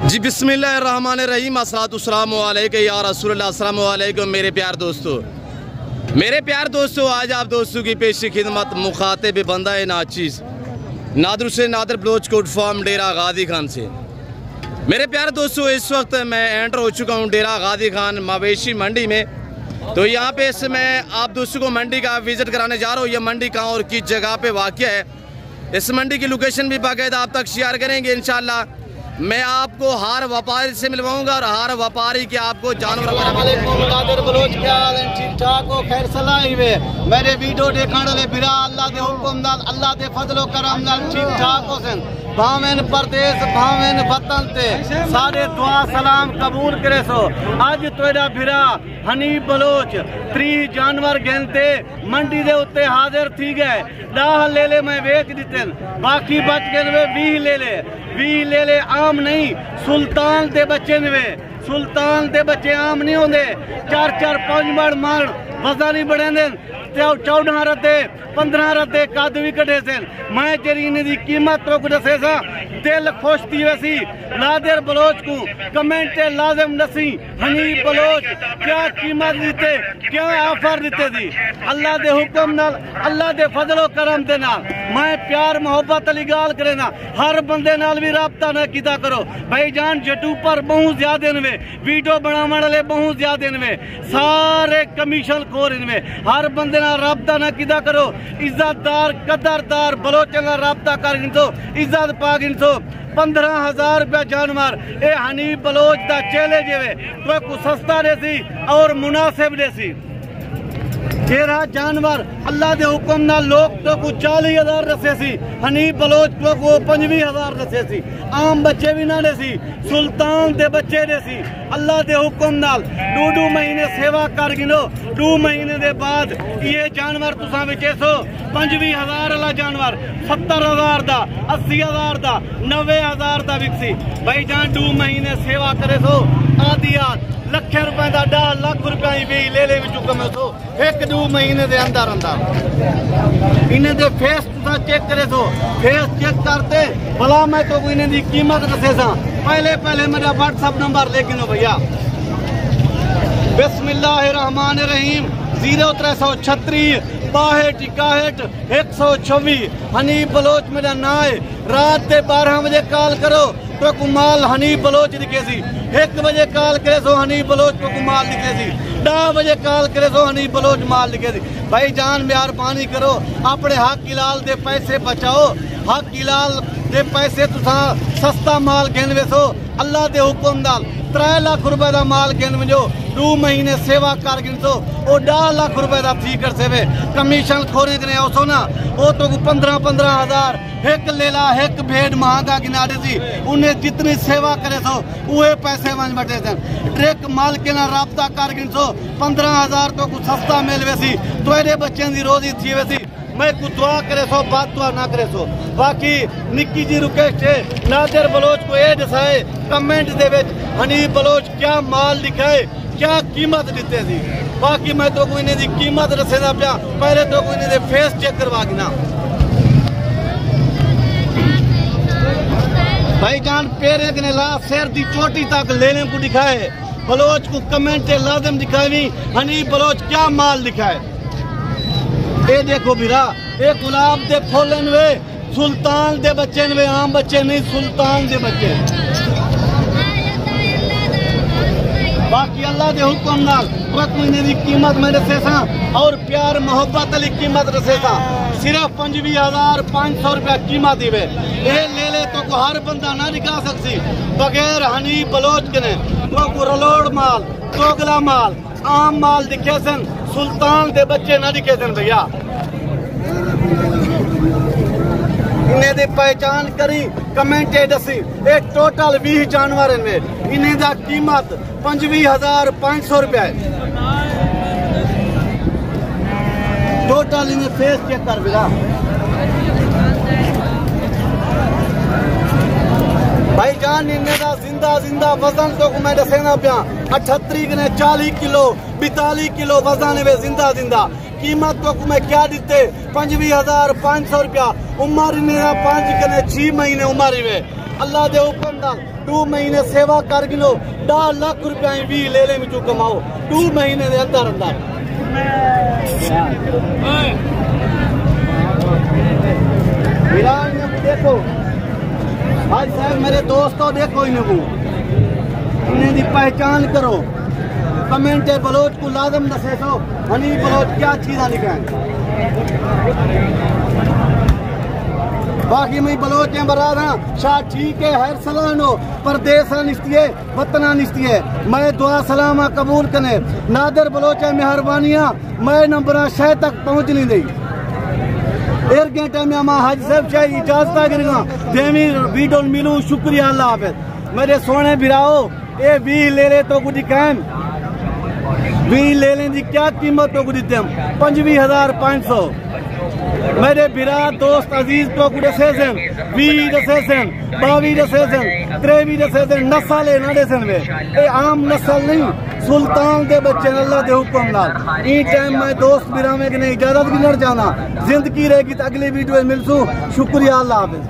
जी बिस्मिल्लाहिर्रहमानिर्रहीम अस्सलातुस्सलामु अलैका या रसूलल्लाह अस्सलामु अलैकुम मेरे प्यार दोस्तों आज आप दोस्तों की पेशी खिदमत मुखातिब बंदा नाचीज़ नादर से नादर बलोच कोट फार्म डेरा गादी खान से। मेरे प्यार दोस्तों इस वक्त मैं एंटर हो चुका हूँ डेरा गादी खान मवेशी मंडी में। तो यहाँ पे मैं आप दोस्तों को मंडी का विज़िट कराने जा रहा हूँ। यह मंडी कहाँ और किस जगह पे वाक़या है, इस मंडी की लोकेशन भी बाकायदा आप तक शेयर करेंगे इंशाल्लाह। मैं आपको हर व्यापारी से मिलवाऊंगा और हर व्यापारी के आपको जानवर बलोच क्या हाल है, ठीक ठाक हो, खैर सलाही वे मेरे वीडियो देखने वाले बिरा अल्लाह दे हुक्म नाल अल्लाह दे फजलो करम नाल ठीक ठाक हो सन। भावेन परदेस भावेन वतन ते सारे दुआ सलाम कबूल करे सो। आज तेरा बिरा हनीफ बलोच 30 जानवर गिनते मंडी दे उत्ते हाजिर थी गए। 10 ले ले मैं वेच दिते, बाकी बच गए 20 ले ले आम नहीं, सुल्तान दे बच्चे ने, सुल्तान दे बच्चे आम नहीं होंगे। 4 5 मण वजन नहीं बढ़े, 14 रद्दे 15 रद्दे कद भी कटे सन। मैं तेरी इन्हें कीमत तो दसे सा, दिल खुश थी वैसी। नादिर बलोच को कमेंट लाजम दसी हनीफ बलोच क्या कीमत दीते, क्या ऑफर दीते थी। अल्लाह दे हुक्म नाल अल्लाह दे फजलो करम दे नाल मैं प्यार मोहब्बत अली गाल करे ना, हर बंदे नाल भी राबता ना किया करो। भाई जान यूट्यूब पर बहुत ज्यादा इनमें वीडियो बनाने वाले बहुत ज्यादा इनमें सारे कमीशन खोर इनमें, हर बंदे नाल राबता ना किया करो। इज्जतदार कदरदार बलोचन नाल राबता कर गिनसो, इज्जत पा गिनसो। 15,000 रुपया जानवर ए हनीफ बलोच का चेले जेवे तो को सस्ता देसी और मुनासिब देसी। तेरा जानवर अल्लाह दे हुक्म नाल लोग तो को 40,000 रसे सी, हनीफ बलोच तो को 25,000 रसे सी। आम बच्चे भी ना देसी, सुल्तान दे बच्चे देसी। अल्लाह दे हुक्म नाल 2 महीने सेवा कर गिनो, 2 महीने दे बाद ये जानवर तुसा बेचे सो। 25,000 वाला जानवर 70,000 दा, 80,000 दा, 90,000 दा विकसी। भाई जान 2 महीने सेवा करे सो आदिया लखे रुपए का 10 लाख रुपया भी ले ले चुका सो 1-2 महीने के अंदर अंदर। इन्हें दे फेस तुसा चेक करे सो, फेस चेक करते भला मैं तो इन्हें दी कीमत दसे सा। पहले मेरा व्हाट्सअप नंबर लेके नो भैया, बिस्मिल्लाहिर्रहमानिर्रहीम 0336 62 61 124। हनीफ बलोच मेरा ना है। रात के 12 बजे कॉल करो तो कुमाल हनीफ बलोच लिखे सी। 1 बजे कॉल करे सो हनीफ बलोच को कुमाल लिखे सी। 10 बजे कॉल करे सो हनीफ बलोच माल लिखे सी। भाई जान मेहरबानी करो, अपने हक इलाल दे पैसे बचाओ। हक इलाल दे पैसे तुसा सस्ता माल गिन वेसो। अल्लाह दे हुक्म नाल 3 लाख रुपए का माल गिन वजो, 2 महीने सेवा कर गिनसो और 10 लाख रुपए का थी कर सेवे। कमीशन खोरे कने आओ ना वो तो 15,000 एक लेला एक भेड़ महंगा गिना दी। उन्हें जितनी सेवा करे सो उहे पैसे वन बटे सन। ट्रक माल के ना राबता कर गिनसो 15,000 तो कुछ सस्ता मिल वेसी, तेरे बच्चों की रोजी थी वेसी। मैं कुछ दुआ करे सो बात दुआ ना करे सो। बाकी निक्की जी रिक्वेस्ट है नादिर बलोच को ये दसाए कमेंट दे हनीफ बलोच क्या माल लिखाए, क्या कीमत देते थी। बाकी मैं तो कोई इन्हें कीमत दसेदा पिया, पहले तो कोई इन्हें फेस चेक करवा गिना। भाई जान पेरे कने ला सिर दी चोटी तक लेने को दिखाए। बलोच को कमेंट लाजम दिखाई हनीफ बलोच क्या माल दिखाए। ये देखो बिरा ये गुलाब दे फूल वे, सुल्तान दे बच्चे वे, आम बच्चे नहीं, सुल्तान दे बच्चे। बाकी अल्लाह दे हुक्म नाल महीने की कीमत में रसे सा और प्यार मोहब्बत वाली कीमत रसे सा। सिर्फ 25,500 रुपया कीमत दी वे। ये ले ले तो हर बंदा ना दिखा सकती बगैर हनीफ बलोच के ने तो रलोड़ माल, तोगला माल, आम माल दिखे सन, सुल्तान दे बच्चे ना दिखे सन भैया। इन्हें दी पहचान करी कमेंट दसी। एक टोटल 20 जानवर इनमें, इन्हें दा कीमत 25,500 रुपया है। टोटल इन्हें फेस चेक कर बिला। भाई जान इन्हें दा जिंदा वजन तो मैं दसेना पिया 38 ने 40 किलो 42 किलो वजन वे जिंदा। कीमत तो मैं क्या दीते 25,500 रुपया। उम्र इन्हें 5 कने 6 महीने उम्र वे। अल्लाह दे हुक्म नाल 2 महीने सेवा कर गिनो 10 लाख रुपया भी ले ले में कमाओ 2 महीने दे अंदर अंदर। देखो आज साहब मेरे दोस्तों देखो इन्हें दी पहचान करो। कमेंट बलोच को लाजम दसे सो हनी बलोच क्या चीज़ा लिखें। बाकी मैं बलोच हैं बरादा शाह ठीक है हर सलानो परदेसा निस्तिये वतना निस्तिये मैं दुआ सलामा कबूल कने नादर बलोच है मेहरबानियाँ मैं नंबर शह तक पहुँच नहीं दी। एक घंटे में माँ हाजी साहब चाहिए इजाजत करेगा देवी वीडियो मिलूँ शुक्रिया अल्लाह हाफिज। मेरे सोने बिराओ ये भी ले ले तो कुछ कहन भी ले लें दी क्या कीमत तो कुछ दम 25,500 मेरे बिरा दोस्त अजीज तो कुछ सेसन 20 दसेसन 22 दसेसन 23 दसेसन नस्ल ना देसन वे ये आम नस्ल नहीं सुल्तान दे बच्चे अल्लाह दे हुक्म नाल ई टाइम मैं दोस्त बिरा में कि नहीं इजाजत गिनर जाना जिंदगी रहेगी तो अगली वीडियो मिलसूं शुक्रिया अल्लाह हाफिज।